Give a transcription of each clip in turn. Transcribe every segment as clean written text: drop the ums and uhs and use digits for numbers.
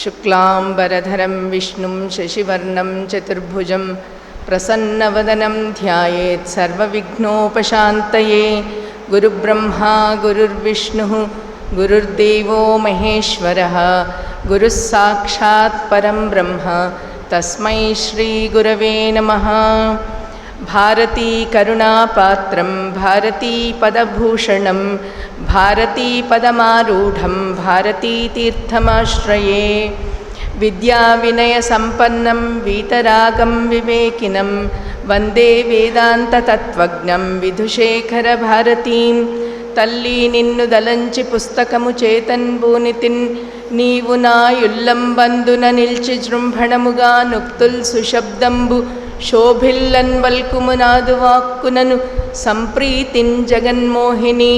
शुक्लांबरधरं विष्णुं शशिवर्णं चतुर्भुजं प्रसन्नवदनं ध्यायेत् सर्वविघ्नोपशान्तये। गुरुब्रह्मा गुरुर्विष्णुः गुरुर्देवो महेश्वरः गुरुः साक्षात् परं ब्रह्म तस्मै श्रीगुरवे नमः। भारती करुणापात्रं भारती पदभूषणं भारती पदमारूढं भारती तीर्थमाश्रये। विद्याविनयसम्पन्नं वीतरागं विवेकिनं वन्दे वेदान्ततत्त्वज्ञं विधुशेखरभारतीं। తల్లి నిన్ను దలంచి పుస్తకము చేతన్బూనితిన్ నీవు నా యుల్లంబందున నిల్చి జృంభణముగా నుక్తుల్ సుశబ్దంబు శోభిల్లన్ వల్కుమునాదు వాక్కునను సంప్రీతిన్ జగన్మోహిని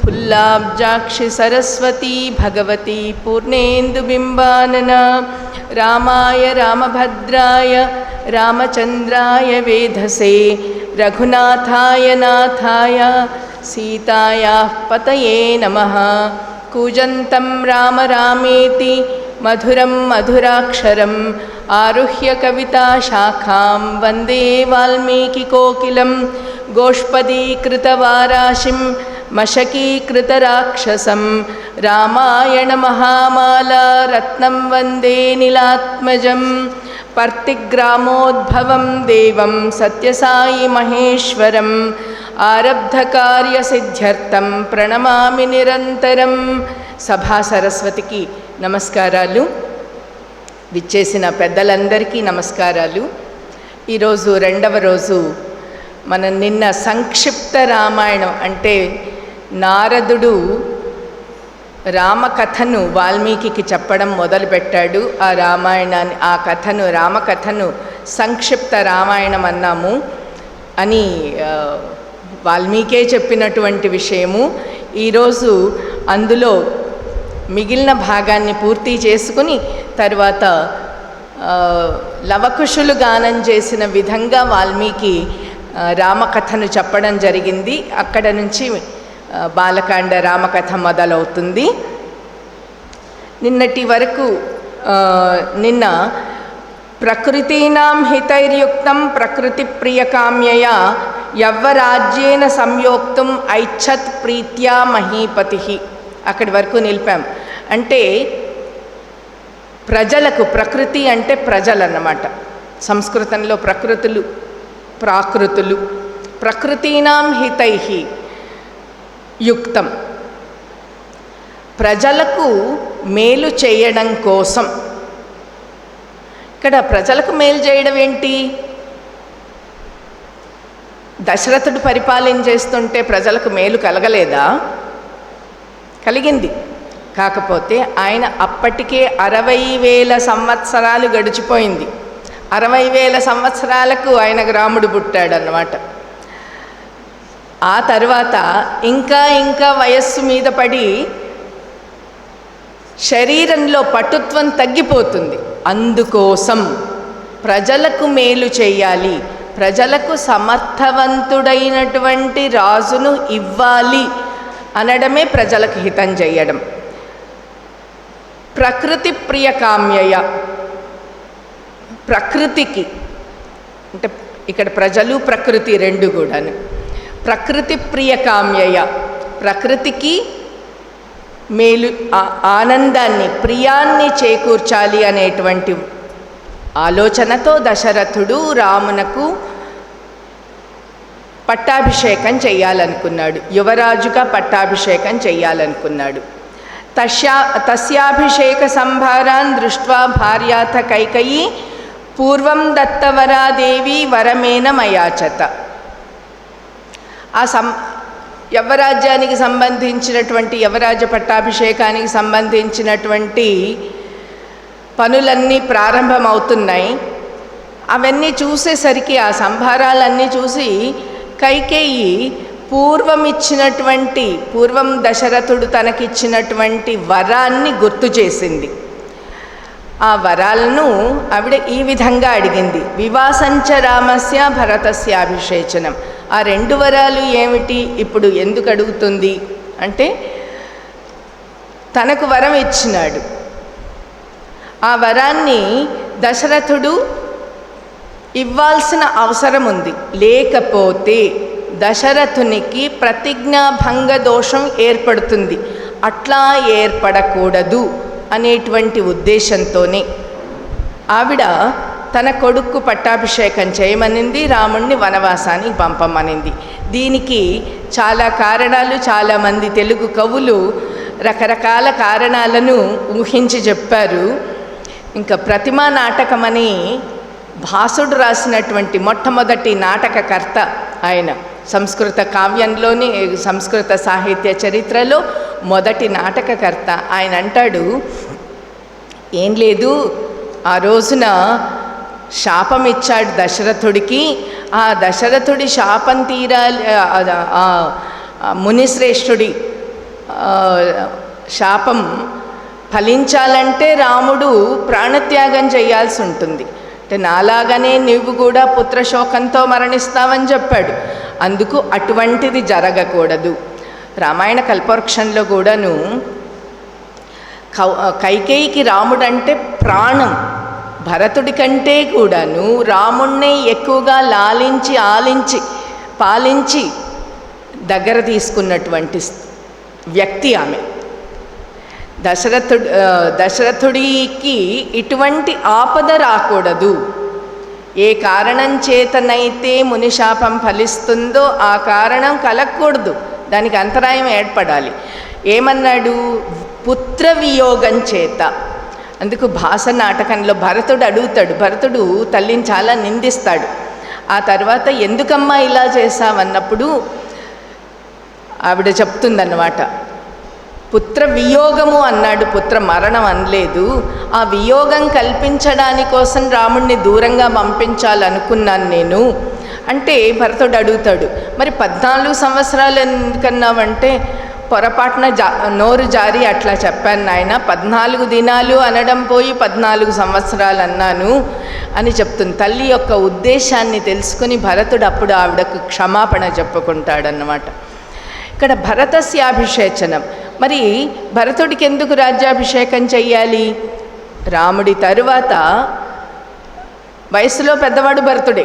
ఫుల్లాబ్జాక్షి సరస్వతీ భగవతి పూర్ణేందు బింబానన। రామాయ రామభద్రాయ రామచంద్రాయ వేధసే రఘునాథాయ నాథాయ सीतायाः पतये नमः। कूजन्तं राम रामेति मधुरं मधुराक्षरम् आरुह्य कविताशाखां वन्दे वाल्मीकिकोकिलं। गोष्पदीकृतवाराशिं मशकीकृतराक्षसं रामायणमहामाला रत्नं वन्दे नीलात्मजं। पर्तिग्रामोद्भवं देवं सत्यसाई महेश्वरम् ఆరబ్ధకార్యసిద్ధ్యర్థం ప్రణమామి నిరంతరం। సభా సరస్వతికి నమస్కారాలు, విచ్చేసిన పెద్దలందరికీ నమస్కారాలు। ఈరోజు రెండవ రోజు మనం నిన్న సంక్షిప్త రామాయణం అంటే నారదుడు రామకథను వాల్మీకి చెప్పడం మొదలుపెట్టాడు। ఆ రామాయణాన్ని రామకథను సంక్షిప్త రామాయణం అన్నాము అని వాల్మీకే చెప్పినటువంటి విషయము। ఈరోజు అందులో మిగిలిన భాగాన్ని పూర్తి చేసుకుని తర్వాత లవకుశులు గానం చేసిన విధంగా వాల్మీకి రామకథను చెప్పడం జరిగింది। అక్కడ నుంచి బాలకాండ రామకథ మొదలవుతుంది। నిన్నటి వరకు నిన్న ప్రకృతీనాం హితైర్యుక్తం ప్రకృతి ప్రియకామ్యయా యవ్వరాజ్యేన సంయోక్తం ఐచ్ఛత్ ప్రీత్యా మహీపతి అక్కడి వరకు నిలిపాం। అంటే ప్రజలకు, ప్రకృతి అంటే ప్రజలన్నమాట। సంస్కృతంలో ప్రకృతులు ప్రాకృతులు। ప్రకృతీనాం హితై యుక్తం, ప్రజలకు మేలు చేయడం కోసం। ఇక్కడ ప్రజలకు మేలు చేయడం ఏంటి? దశరథుడు పరిపాలన చేస్తుంటే ప్రజలకు మేలు కలగలేదా? కలిగింది। కాకపోతే ఆయన అప్పటికే 60,000 సంవత్సరాలు గడిచిపోయింది। 60,000 సంవత్సరాలకు ఆయనకు రాముడు పుట్టాడన్నమాట। ఆ తర్వాత ఇంకా వయస్సు మీద పడి శరీరంలో పటుత్వం తగ్గిపోతుంది। అందుకోసం ప్రజలకు మేలు చేయాలి, ప్రజలకు సమర్థవంతుడైనటువంటి రాజును ఇవ్వాలి అనడమే ప్రజలకు హితం చేయడం। ప్రకృతి ప్రియకామ్యయ, ప్రకృతికి అంటే ఇక్కడ ప్రజలు ప్రకృతి రెండు కూడాను। ప్రకృతి ప్రియకామ్యయ, ప్రకృతికి మేలు ఆనందాన్ని ప్రియాన్ని చేకూర్చాలి అనేటువంటి ఆలోచనతో దశరథుడు రామునకు పట్టాభిషేకం చేయాలనుకున్నాడు, యువరాజుగా పట్టాభిషేకం చేయాలనుకున్నాడు। తస్యాభిషేక సంభారాన్ దృష్ట్వా భార్యాథ కైకయీ పూర్వం దత్తవరాదేవి వరమేన మయాచత। ఆ యవ్వరాజ్యానికి సంబంధించినటువంటి యవ్వరాజ పట్టాభిషేకానికి సంబంధించినటువంటి పనులన్నీ ప్రారంభమవుతున్నాయి। అవన్నీ చూసేసరికి, ఆ సంభారాలన్నీ చూసి కైకేయి పూర్వం దశరథుడు తనకిచ్చినటువంటి వరాన్ని గుర్తు చేసింది। ఆ వరాలను ఆవిడ ఈ విధంగా అడిగింది, వివాసంచ రామస్య భరతస్యాభిషేచనం। ఆ రెండు వరాలు ఏమిటి, ఇప్పుడు ఎందుకు అడుగుతుంది అంటే తనకు వరం ఇచ్చినాడు, ఆ వరాన్ని దశరథుడు ఇవ్వాల్సిన అవసరం ఉంది. లేకపోతే దశరథునికి ప్రతిజ్ఞాభంగ దోషం ఏర్పడుతుంది. అట్లా ఏర్పడకూడదు అనేటువంటి ఉద్దేశంతోనే ఆవిడ తన కొడుకు పట్టాభిషేకం చేయమనింది, రాముణ్ణి వనవాసానికి పంపమనింది. దీనికి చాలా కారణాలు, చాలామంది తెలుగు కవులు రకరకాల కారణాలను ఊహించి చెప్పారు. ఇంకా ప్రతిమా నాటకమని భాసుడు రాసినటువంటి మొట్టమొదటి నాటకకర్త ఆయన. సంస్కృత కావ్యంలోని, సంస్కృత సాహిత్య చరిత్రలో మొదటి నాటకకర్త ఆయన. అంటాడు, ఏం లేదు, ఆ రోజున శాపం ఇచ్చాడు దశరథుడికి. ఆ దశరథుడి శాపం తీరాలి, మునిశ్రేష్ఠుడి శాపం ఫలించాలంటే రాముడు ప్రాణత్యాగం చేయాల్సి ఉంటుంది. అంటే నాలాగానే నీవు కూడా పుత్రశోకంతో మరణిస్తావని చెప్పాడు. అందుకు అటువంటిది జరగకూడదు. రామాయణ కల్పవృక్షంలో కూడాను కైకేయికి రాముడంటే ప్రాణం. భరతుడి కంటే కూడాను రాముణ్ణే ఎక్కువగా లాలించి ఆలించి పాలించి దగ్గర తీసుకున్నటువంటి వ్యక్తి ఆమె. దశరథుడికి ఇటువంటి ఆపద రాకూడదు. ఏ కారణం చేతనైతే మునిశాపం ఫలిస్తుందో ఆ కారణం కలగకూడదు, దానికి అంతరాయం ఏర్పడాలి. ఏమన్నాడు? పుత్ర వియోగం చేత. అందుకు భాస నాటకంలో భరతుడు అడుగుతాడు, భరతుడు తల్లిని చాలా నిందిస్తాడు. ఆ తర్వాత ఎందుకమ్మా ఇలా చేశావన్నప్పుడు ఆవిడ చెప్తుందన్నమాట, పుత్ర వియోగము అన్నాడు, పుత్ర మరణం అనలేదు. ఆ వియోగం కల్పించడాని కోసం రాముణ్ణి దూరంగా పంపించాలనుకున్నాను నేను అంటే భరతుడు అడుగుతాడు, మరి 14 సంవత్సరాలు ఎందుకన్నావంటే, పొరపాటున నోరు జారి అట్లా చెప్పాను నాయన, 14 దినాలు అనడం పోయి 14 సంవత్సరాలు అన్నాను అని చెప్తుంది. తల్లి యొక్క ఉద్దేశాన్ని తెలుసుకుని భరతుడు అప్పుడు ఆవిడకు క్షమాపణ చెప్పుకుంటాడన్నమాట. ఇక్కడ భరతస్యాభిషేచనం. మరి భరతుడికి ఎందుకు రాజ్యాభిషేకం చెయ్యాలి? రాముడి తరువాత వయసులో పెద్దవాడు భరతుడే.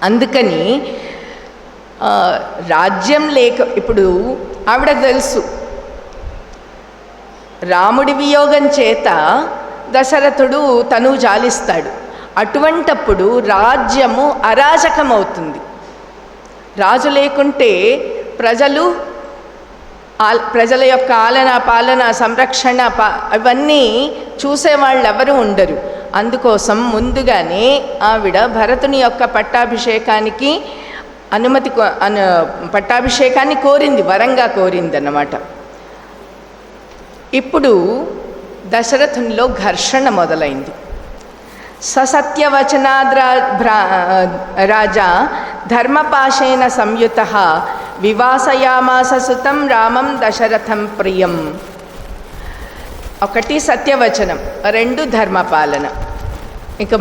అందుకని రాజ్యం లేక, ఇప్పుడు ఆవిడకు తెలుసు రాముడి వియోగం చేత దశరథుడు తను జాలిస్తాడు. అటువంటప్పుడు రాజ్యము అరాజకమవుతుంది. రాజు లేకుంటే ప్రజల యొక్క పాలన సంరక్షణ అవన్నీ చూసేవాళ్ళు ఎవరు ఉండరు. అందుకోసం ముందుగానే ఆవిడ భరతుని యొక్క పట్టాభిషేకానికి పట్టాభిషేకాన్ని కోరింది, వరంగా కోరింది అన్నమాట. ఇప్పుడు దశరథునిలో ఘర్షణ మొదలైంది. ససత్యవచనాద్ రాజా ధర్మపాశేన సంయుతః వివాసయామాస సుతం రామం దశరథం ప్రియం. ఒకటి సత్యవచనం, 2 ధర్మపాలన. ఇక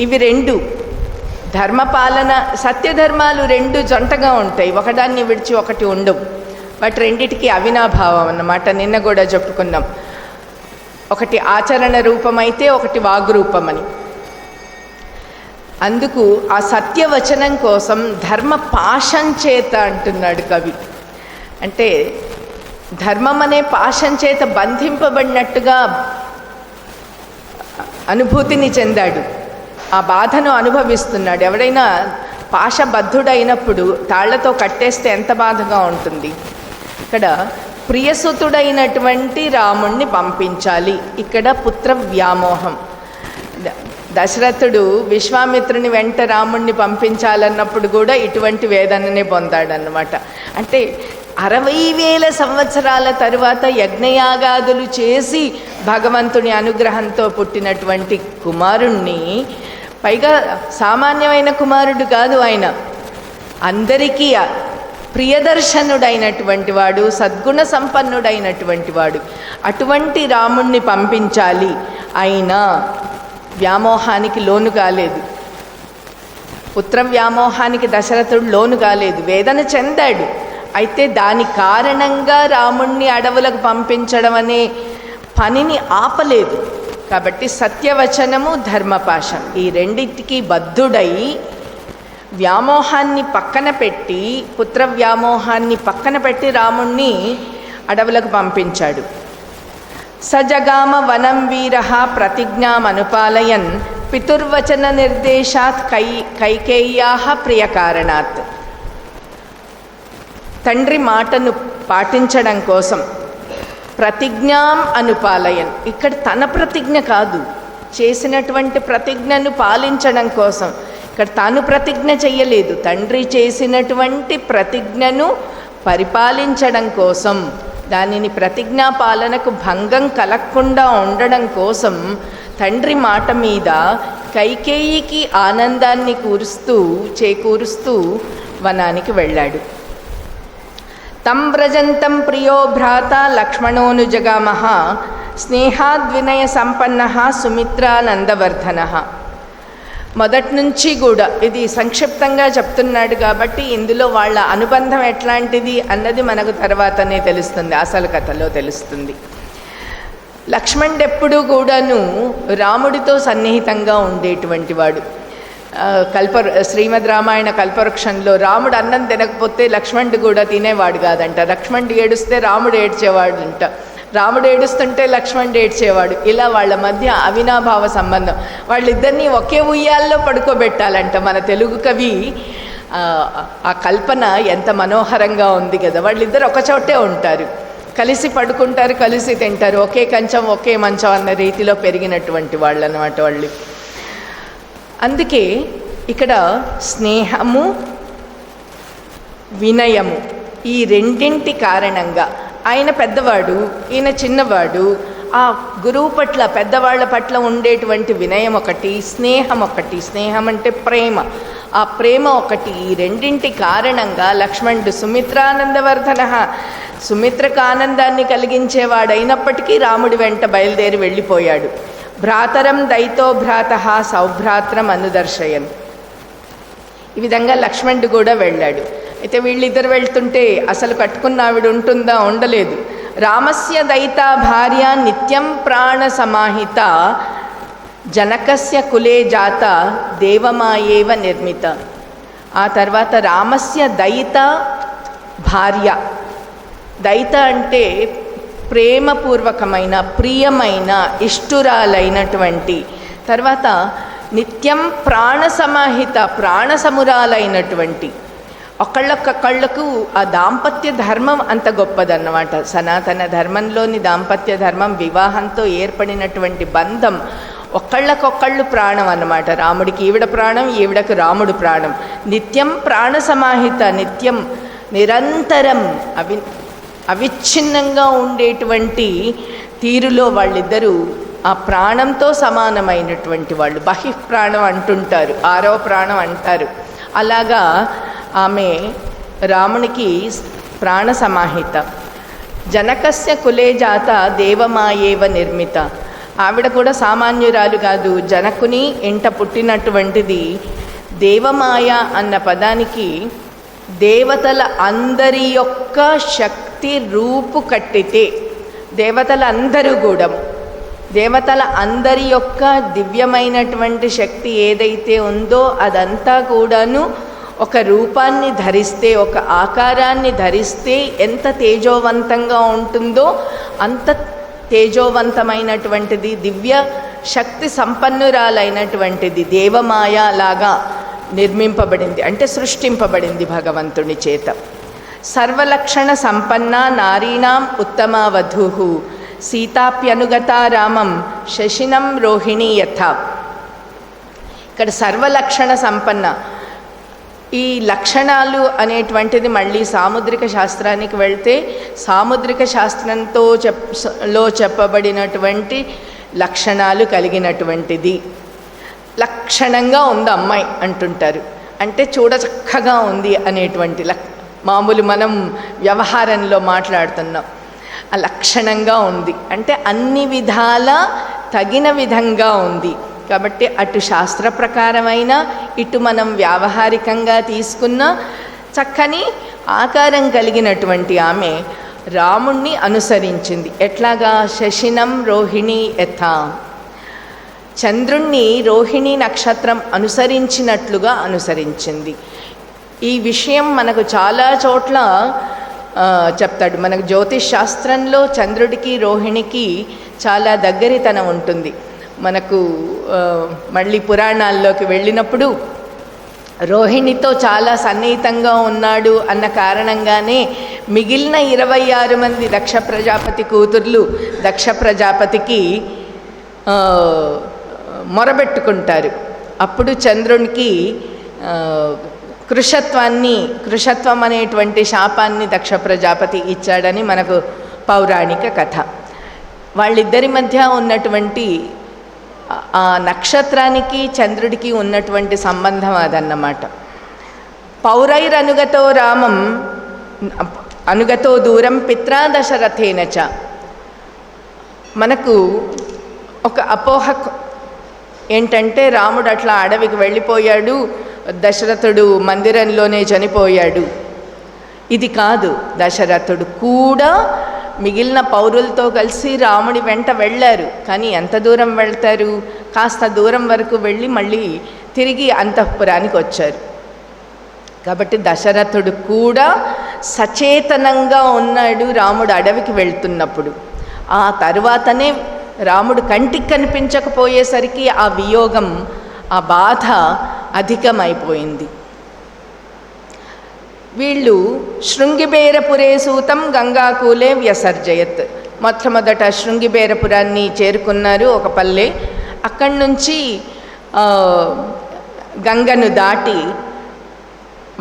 ఇవి 2 ధర్మపాలన, సత్యధర్మాలు 2 జంటగా ఉంటాయి, ఒకదాన్ని విడిచి ఒకటి ఉండవు. వాటి రెండిటికి అవినాభావం అన్నమాట. నిన్న కూడా చెప్పుకున్నాం, ఒకటి ఆచరణ రూపమైతే ఒకటి వాగ్రూపమని. అందుకు ఆ సత్యవచనం కోసం ధర్మ పాశం చేత అంటున్నాడు కవి. అంటే ధర్మం అనే పాశం చేత బంధింపబడినట్టుగా అనుభూతిని చెందాడు, ఆ బాధను అనుభవిస్తున్నాడు. ఎవడైనా పాశబద్ధుడైనప్పుడు తాళ్లతో కట్టేస్తే ఎంత బాధగా ఉంటుంది. ఇక్కడ ప్రియసుతుడైనటువంటి రాముణ్ణి పంపించాలి. ఇక్కడ పుత్ర వ్యామోహం. దశరథుడు విశ్వామిత్రుని వెంట రాముణ్ణి పంపించాలన్నప్పుడు కూడా ఇటువంటి వేదననే పొందాడన్నమాట. అంటే 60,000 సంవత్సరాల తరువాత యజ్ఞయాగాదులు చేసి భగవంతుని అనుగ్రహంతో పుట్టినటువంటి కుమారుణ్ణి, పైగా సామాన్యమైన కుమారుడు కాదు ఆయన, అందరికీ ప్రియదర్శనుడైనటువంటి వాడు, సద్గుణ సంపన్నుడైనటువంటి వాడు. అటువంటి రాముణ్ణి పంపించాలి. అయినా వ్యామోహానికి లోను కాలేదు, పుత్ర వ్యామోహానికి దశరథుడు లోను కాలేదు, వేదన చెందాడు. అయితే దాని కారణంగా రాముణ్ణి అడవులకు పంపించడం అనే పనిని ఆపలేదు. కాబట్టి సత్యవచనము, ధర్మపాశం ఈ రెండింటికి బద్ధుడై వ్యామోహాన్ని పక్కన పెట్టి, పుత్ర వ్యామోహాన్ని పక్కన పెట్టి రాముణ్ణి అడవులకు పంపించాడు. సజగామ వనం వీర ప్రతిజ్ఞామనుపాలయన్ పితుర్వచన నిర్దేశాత్ కైకేయ్యా ప్రియకారణాత్. తండ్రి మాటను పాటించడం కోసం ప్రతిజ్ఞాం అనుపాలయన్, ఇక్కడ తన ప్రతిజ్ఞ కాదు, చేసినటువంటి ప్రతిజ్ఞను పాలించడం కోసం. ఇక్కడ తాను ప్రతిజ్ఞ చెయ్యలేదు, తండ్రి చేసినటువంటి ప్రతిజ్ఞను పరిపాలించడం కోసం, దానిని ప్రతిజ్ఞా పాలనకు భంగం కలగకుండా ఉండడం కోసం తండ్రి మాట మీద కైకేయికి ఆనందాన్ని చేకూరుస్తూ వనానికి వెళ్ళాడు. తం వ్రజంతం ప్రియో భ్రాత లక్ష్మణోను జగామః స్నేహాద్వినయ సంపన్న సుమిత్రానందవర్ధన. మొదటి నుంచి కూడా ఇది సంక్షిప్తంగా చెప్తున్నాడు కాబట్టి ఇందులో వాళ్ళ అనుబంధం ఎట్లాంటిది అన్నది మనకు తర్వాతనే తెలుస్తుంది, అసలు కథలో తెలుస్తుంది. లక్ష్మణుడు ఎప్పుడూ కూడాను రాముడితో సన్నిహితంగా ఉండేటువంటి వాడు. శ్రీమద్ రామాయణ కల్పవృక్షంలో రాముడు అన్నం తినకపోతే లక్ష్మణుడు కూడా తినేవాడు కాదంట. లక్ష్మణుడు ఏడుస్తే రాముడు ఏడ్చేవాడు అంట, రాముడు ఏడుస్తుంటే లక్ష్మణుడు ఏడ్చేవాడు. ఇలా వాళ్ళ మధ్య అవినాభావ సంబంధం. వాళ్ళిద్దరినీ ఒకే ఉయ్యాల్లో పడుకోబెట్టాలంట. మన తెలుగు కవి ఆ కల్పన ఎంత మనోహరంగా ఉంది కదా. వాళ్ళిద్దరు ఒకచోటే ఉంటారు, కలిసి పడుకుంటారు, కలిసి తింటారు, ఒకే కంచం ఒకే మంచం అన్న రీతిలో పెరిగినటువంటి వాళ్ళు అన్నమాట వాళ్ళు. అందుకే ఇక్కడ స్నేహము, వినయము ఈ రెండింటి కారణంగా, ఆయన పెద్దవాడు, ఈయన చిన్నవాడు, ఆ గురువు పట్ల పెద్దవాళ్ల పట్ల ఉండేటువంటి వినయం ఒకటి, స్నేహం ఒకటి, స్నేహం అంటే ప్రేమ, ఆ ప్రేమ ఒకటి, ఈ రెండింటి కారణంగా లక్ష్మణుడు సుమిత్రానందవర్ధన, సుమిత్రకు ఆనందాన్ని కలిగించేవాడైనప్పటికీ రాముడి వెంట బయలుదేరి వెళ్ళిపోయాడు. భ్రాతరం దైతో భ్రాత సౌభ్రాత్రం అనుదర్శయన్. ఈ విధంగా లక్ష్మణుడు కూడా వెళ్ళాడు. అయితే వీళ్ళిద్దరు వెళ్తుంటే అసలు కట్టుకున్న ఆవిడ ఉంటుందా? ఉండలేదు. రామస్య దైత భార్య నిత్యం ప్రాణ సమాహిత జనకస్య కులే జాత దేవమాయేవ నిర్మిత. ఆ తర్వాత రామస్య దైత భార్య, దైత అంటే ప్రేమపూర్వకమైన, ప్రియమైన, ఇష్టురాలైనటువంటి, తర్వాత నిత్యం ప్రాణ సమాహిత, ప్రాణసమురాలైనటువంటి. ఒకళ్ళకొకళ్ళకు ఆ దాంపత్య ధర్మం అంత గొప్పదన్నమాట. సనాతన ధర్మంలోని దాంపత్య ధర్మం, వివాహంతో ఏర్పడినటువంటి బంధం ఒకళ్ళకొకళ్ళు ప్రాణం అన్నమాట. రాముడికి ఈవిడ ప్రాణం, ఈవిడకు రాముడు ప్రాణం. నిత్యం ప్రాణ సమాహిత, నిత్యం నిరంతరం అవిచ్ఛిన్నంగా ఉండేటువంటి తీరులో వాళ్ళిద్దరూ ఆ ప్రాణంతో సమానమైనటువంటి వాళ్ళు. బహిఃప్రాణం అంటుంటారు, ఆరవ ప్రాణం అంటారు. అలాగా ఆమె రామునికి ప్రాణ సమాహిత. జనకస్య కులే జాత దేవమాయేవ నిర్మిత. ఆవిడ కూడా సామాన్యురాలు కాదు, జనకుని ఇంట పుట్టినటువంటిది. దేవమాయ అన్న పదానికి దేవతల అందరి యొక్క శక్తి రూపు కట్టితే, దేవతల అందరూ కూడా, దేవతల అందరి యొక్క దివ్యమైనటువంటి శక్తి ఏదైతే ఉందో అదంతా కూడాను ఒక రూపాన్ని ధరిస్తే, ఒక ఆకారాన్ని ధరిస్తే ఎంత తేజోవంతంగా ఉంటుందో అంత తేజోవంతమైనటువంటిది, దివ్య శక్తి సంపన్నురాలైనటువంటిది దేవమాయ లాగా నిర్మింపబడింది, అంటే సృష్టింపబడింది భగవంతుని చేత. సర్వలక్షణ సంపన్న నారీణాం ఉత్తమా వధూః సీతాప్యనుగత రామం శశినం రోహిణీ యథ. ఇక్కడ సర్వలక్షణ సంపన్న, ఈ లక్షణాలు అనేటువంటిది మళ్ళీ సాముద్రిక శాస్త్రానికి వెళ్తే సాముద్రిక శాస్త్రంతో చెప్పబడినటువంటి లక్షణాలు కలిగినటువంటిది. లక్షణంగా ఉంది అమ్మాయి అంటుంటారు, అంటే చూడచక్కగా ఉంది అనేటువంటి మామూలు మనం వ్యవహారంలో మాట్లాడుతున్నాం. ఆ లక్షణంగా ఉంది అంటే అన్ని విధాల తగిన విధంగా ఉంది. కాబట్టి అటు శాస్త్ర ప్రకారమైన, ఇటు మనం వ్యావహారికంగా తీసుకున్న చక్కని ఆకారం కలిగినటువంటి ఆమె రాముణ్ణి అనుసరించింది. ఎట్లాగా? శశినం రోహిణీ యథ. చంద్రుణ్ణి రోహిణి నక్షత్రం అనుసరించినట్లుగా అనుసరించింది. ఈ విషయం మనకు చాలా చోట్ల చెప్తాడు. మనకు జ్యోతిష్ శాస్త్రంలో చంద్రుడికి రోహిణికి చాలా దగ్గరితనం ఉంటుంది. మనకు మళ్ళీ పురాణాల్లోకి వెళ్ళినప్పుడు రోహిణితో చాలా సన్నిహితంగా ఉన్నాడు అన్న కారణంగానే మిగిలిన 26 మంది దక్ష ప్రజాపతి కూతుర్లు దక్ష ప్రజాపతికి మొరబెట్టుకుంటారు. అప్పుడు చంద్రునికి కృషత్వం అనేటువంటి శాపాన్ని దక్ష ప్రజాపతి ఇచ్చాడని మనకు పౌరాణిక కథ. వాళ్ళిద్దరి మధ్య ఉన్నటువంటి ఆ నక్షత్రానికి చంద్రుడికి ఉన్నటువంటి సంబంధం అదన్నమాట. పౌరైరనుగతో రామం అనుగతో దూరం పిత్రా దశరథేనచ. మనకు ఒక అపోహ ఏంటంటే రాముడు అట్లా అడవికి వెళ్ళిపోయాడు, దశరథుడు మందిరంలోనే చనిపోయాడు. ఇది కాదు. దశరథుడు కూడా మిగిలిన పౌరులతో కలిసి రాముడి వెంట వెళ్ళారు. కానీ ఎంత దూరం వెళ్తారు? కాస్త దూరం వరకు వెళ్ళి మళ్ళీ తిరిగి అంతఃపురానికి వచ్చారు. కాబట్టి దశరథుడు కూడా సచేతనంగా ఉన్నాడు రాముడు అడవికి వెళ్తున్నప్పుడు. ఆ తరువాతనే రాముడు కంటికి కనిపించకపోయేసరికి ఆ వియోగం, ఆ బాధ అధికమైపోయింది. వీళ్ళు శృంగిబేరపురే సూతం గంగాకూలే వ్యసర్జయత్. మొట్టమొదట శృంగిబేరపురాన్ని చేరుకున్నారు, ఒక పల్లె. అక్కడి నుంచి గంగను దాటి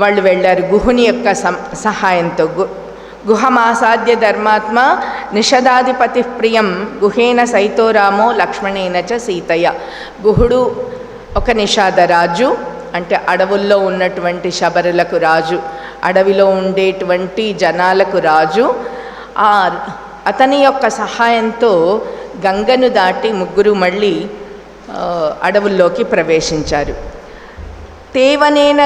వాళ్ళు వెళ్ళారు గుహుని యొక్క సహాయంతో. గుహమాసాద్య ధర్మాత్మ నిషదాధిపతి ప్రియం గుహేన సైతో రామో లక్ష్మణేన చ సీతయ. గుహుడు ఒక నిషాదరాజు, అంటే అడవుల్లో ఉన్నటువంటి శబరులకు రాజు, అడవిలో ఉండేటువంటి జనాలకు రాజు. అతని యొక్క సహాయంతో గంగను దాటి ముగ్గురు మళ్ళీ అడవుల్లోకి ప్రవేశించారు. తేవనేన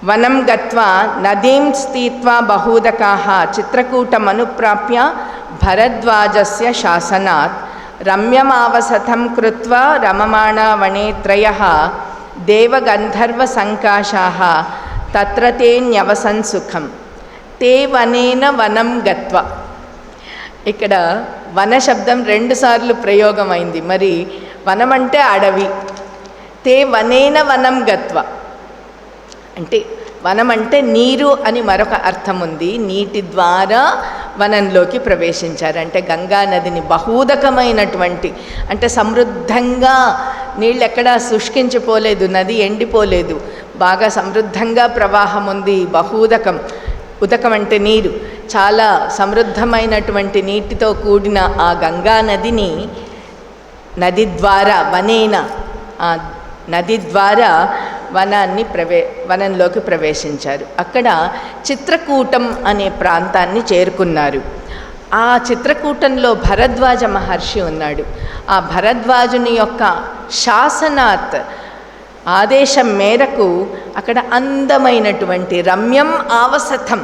వనం గత్వా నదీం స్థీత్వా బహూదకాః చిత్రకూటమనుప్రాప్య భరద్వాజస్య శాసనాత్ రమ్యమావసతం కృత్వా రమమాణ వనే త్రయః దేవగంధర్వ సంకాశాః తత్ర తే న్యవసన్ సుఖం. తే వనేన వనం గత్వా. ఇక్కడ వన శబ్దం 2 సార్లు ప్రయోగమైంది. మరి వనం అంటే అడవి. తే వనేన వనం గత్వా అంటే వనం అంటే నీరు అని మరొక అర్థం ఉంది. నీటి ద్వారా వనంలోకి ప్రవేశించారు. అంటే గంగా నదిని బహూదకమైనటువంటి, అంటే సమృద్ధంగా నీళ్ళు ఎక్కడా శుష్కించిపోలేదు, నది ఎండిపోలేదు, బాగా సమృద్ధంగా ప్రవాహం ఉంది. బహూదకం, ఉదకం అంటే నీరు, చాలా సమృద్ధమైనటువంటి నీటితో కూడిన ఆ గంగా నదిని నది ద్వారా వనేన, ఆ నది ద్వారా వనంలోకి ప్రవేశించారు. అక్కడ చిత్రకూటం అనే ప్రాంతాన్ని చేరుకున్నారు. ఆ చిత్రకూటంలో భరద్వాజ మహర్షి ఉన్నాడు. ఆ భరద్వాజుని యొక్క శాసనాత్, ఆదేశం మేరకు అక్కడ అందమైనటువంటి రమ్యం ఆవసతం,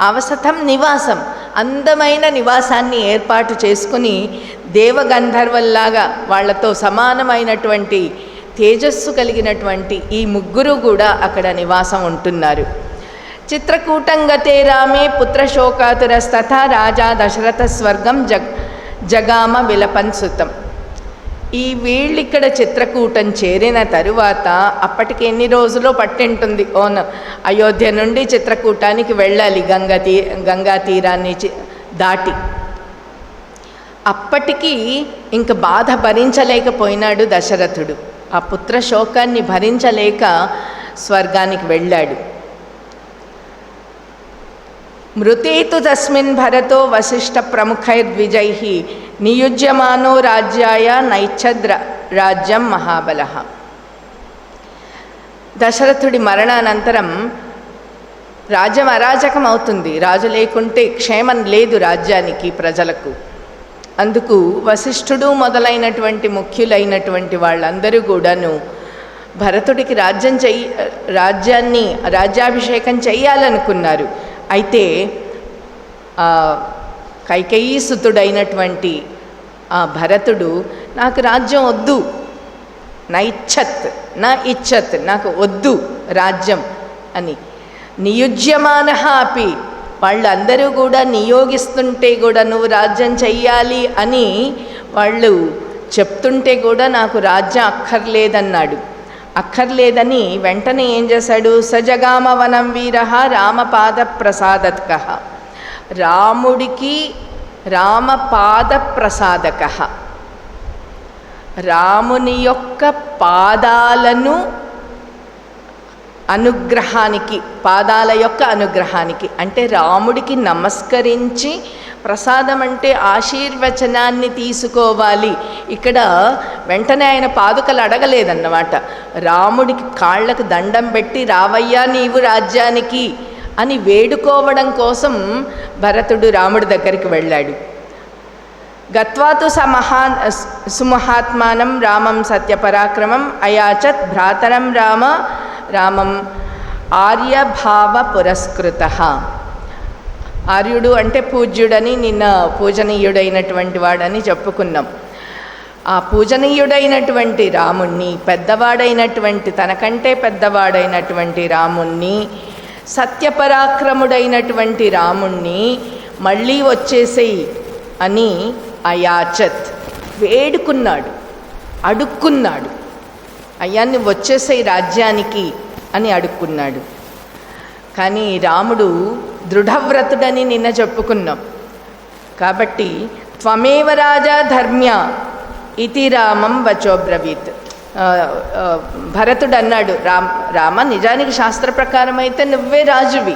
ఆవసతం నివాసం, అందమైన నివాసాన్ని ఏర్పాటు చేసుకుని దేవగంధర్వల్లాగా వాళ్ళతో సమానమైనటువంటి తేజస్సు కలిగినటువంటి ఈ ముగ్గురు కూడా అక్కడ నివాసం ఉంటున్నారు. చిత్రకూటం గతే రామే పుత్రశోకాతురస్తథా రాజా దశరథ స్వర్గం జగామ విలపన్ సుతం. ఈ వీళ్ళిక్కడ చిత్రకూటం చేరిన తరువాత అప్పటికి ఎన్ని రోజులు పట్టింటుంది. అయోధ్య నుండి చిత్రకూటానికి వెళ్ళాలి గంగా తీరాన్ని దాటి. అప్పటికి ఇంక బాధ భరించలేకపోయినాడు దశరథుడు. ఆ పుత్ర శోకాన్ని భరించలేక స్వర్గానికి వెళ్ళాడు. మృతేతు తస్మిన్ భరతో వశిష్ఠ ప్రముఖైర్ద్విజైః నియుజ్యమానో రాజ్యాయ నైచ్ఛద్ రాజ్యం మహాబలః. దశరథుడి మరణానంతరం రాజ్యం అరాజకం అవుతుంది. రాజు లేకుంటే క్షేమం లేదు రాజ్యానికి, ప్రజలకు. అందుకు వశిష్ఠుడు మొదలైనటువంటి ముఖ్యులైనటువంటి వాళ్ళందరూ కూడాను భరతుడికి రాజ్యాభిషేకం చెయ్యాలనుకున్నారు. అయితే కైకేయీసుతుడైనటువంటి ఆ భరతుడు నాకు రాజ్యం వద్దు, నా ఇచ్చత్ నాకు వద్దు రాజ్యం అని. నియుజ్యమానః అపి, వాళ్ళందరూ కూడా నియోగిస్తుంటే కూడా నువ్వు రాజ్యం చెయ్యాలి అని వాళ్ళు చెప్తుంటే కూడా నాకు రాజ్యం అక్కర్లేదన్నాడు. అక్కర్లేదని వెంటనే ఏం చేశాడు? సజగామ వనం వీరః రామపాద ప్రసాదకః, రాముడికి రామపాద ప్రసాదకః, రాముని యొక్క పాదాలను అనుగ్రహానికి, పాదాల యొక్క అనుగ్రహానికి అంటే రాముడికి నమస్కరించి, ప్రసాదం అంటే ఆశీర్వచనాన్ని తీసుకోవాలి. ఇక్కడ వెంటనే ఆయన పాదుకలు అడగలేదన్నమాట. రాముడికి కాళ్ళకు దండం పెట్టి రావయ్యా నీవు రాజ్యానికి అని వేడుకోవడం కోసం భరతుడు రాముడి దగ్గరికి వెళ్ళాడు. గత్వాతు సుమహాత్మానం రామం సత్యపరాక్రమం అయాచత్ భ్రాతరం రామం ఆర్యభావ పురస్కృతః. ఆర్యుడు అంటే పూజ్యుడని, నిన్న పూజనీయుడైనటువంటి వాడని చెప్పుకున్నాం. ఆ పూజనీయుడైనటువంటి రాముణ్ణి, పెద్దవాడైనటువంటి, తనకంటే పెద్దవాడైనటువంటి రాముణ్ణి, సత్యపరాక్రముడైనటువంటి రాముణ్ణి మళ్ళీ వచ్చేసేయి అని అయాచత్ వేడుకున్నాడు, అడుక్కున్నాడు. అయ్యాన్ని వచ్చేసేయి రాజ్యానికి అని అడుక్కున్నాడు. కానీ రాముడు దృఢవ్రతుడని నిన్న చెప్పుకున్నాం. కాబట్టి త్వమేవ రాజా ధర్మ్య ఇతి రామం వచోబ్రవీత్. భరతుడు అన్నాడు, రామ నిజానికి శాస్త్ర ప్రకారం అయితే నువ్వే రాజువి.